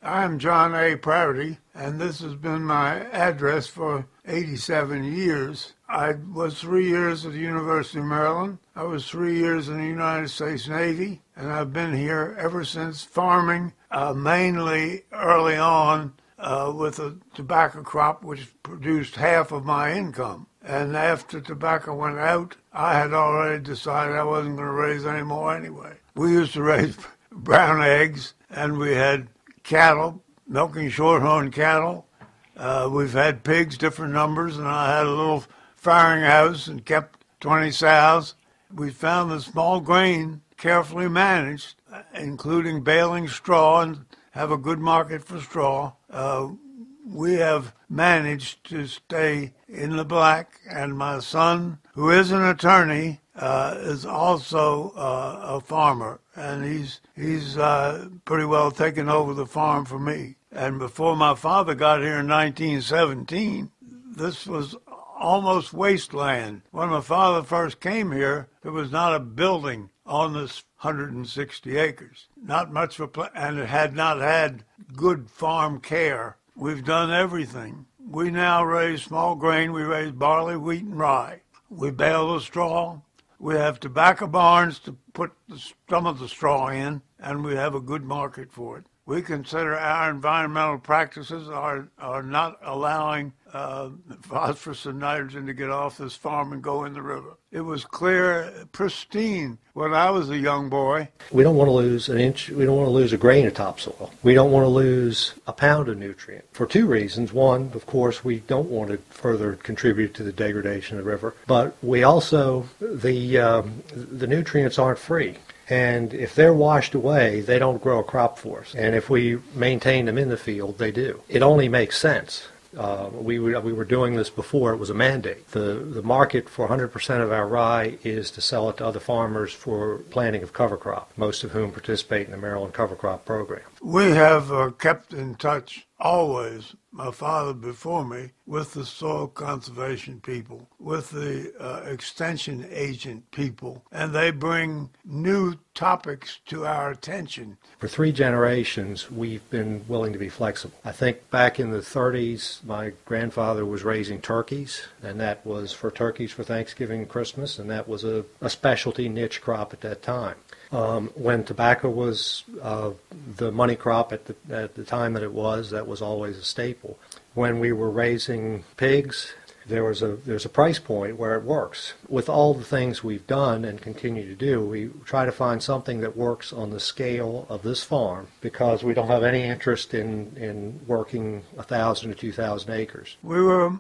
I'm John A. Prouty, and this has been my address for 87 years. I was 3 years at the University of Maryland. I was 3 years in the United States Navy, and I've been here ever since, farming mainly early on with a tobacco crop which produced half of my income. And after tobacco went out, I had already decided I wasn't going to raise any more anyway. We used to raise brown eggs, and we had cattle, milking shorthorn cattle. We've had pigs, different numbers, and I had a little farming house and kept 20 sows. We found the small grain carefully managed, including baling straw and have a good market for straw. We have managed to stay in the black, and my son, who is an attorney, is also a farmer, and he's pretty well taken over the farm for me. And before my father got here in 1917, this was almost wasteland. When my father first came here, there was not a building on this 160 acres. Not much for and it had not had good farm care. We've done everything. We now raise small grain. We raise barley, wheat, and rye. We bale the straw. We have tobacco barns to put some of the straw in, and we have a good market for it. We consider our environmental practices are not allowing phosphorus and nitrogen to get off this farm and go in the river. It was clear, pristine when I was a young boy. We don't want to lose an inch. We don't want to lose a grain of topsoil. We don't want to lose a pound of nutrient for two reasons. One, of course, we don't want to further contribute to the degradation of the river, but we also, the nutrients aren't free. And if they're washed away, they don't grow a crop for us. And if we maintain them in the field, they do. It only makes sense. We were doing this before it was a mandate. The market for 100% of our rye is to sell it to other farmers for planting of cover crop, most of whom participate in the Maryland cover crop program. We have kept in touch always, my father before me, with the soil conservation people, with the extension agent people, and they bring new topics to our attention. For 3 generations, we've been willing to be flexible. I think back in the 30s, my grandfather was raising turkeys, and that was for turkeys for Thanksgiving and Christmas, and that was a specialty niche crop at that time. When tobacco was the money crop at the time that that was always a staple. When we were raising pigs, there's a price point where it works. With all the things we've done and continue to do, we try to find something that works on the scale of this farm because we don't have any interest in working 1,000 or 2,000 acres. We were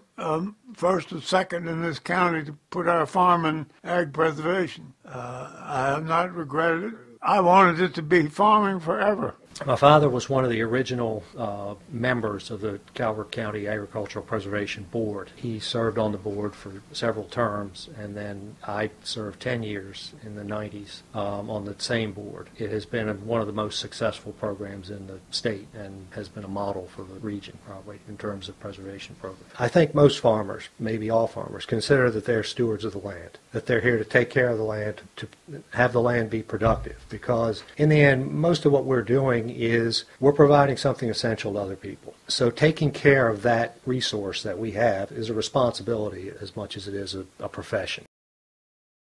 first or second in this county to put our farm in ag preservation. I have not regretted it. I wanted it to be farming forever. My father was one of the original members of the Calvert County Agricultural Preservation Board. He served on the board for several terms, and then I served 10 years in the 90s on the same board. It has been one of the most successful programs in the state and has been a model for the region, probably, in terms of preservation programs. I think most farmers, maybe all farmers, consider that they're stewards of the land, that they're here to take care of the land, to have the land be productive, because in the end, most of what we're doing is we're providing something essential to other people. So taking care of that resource that we have is a responsibility as much as it is a profession.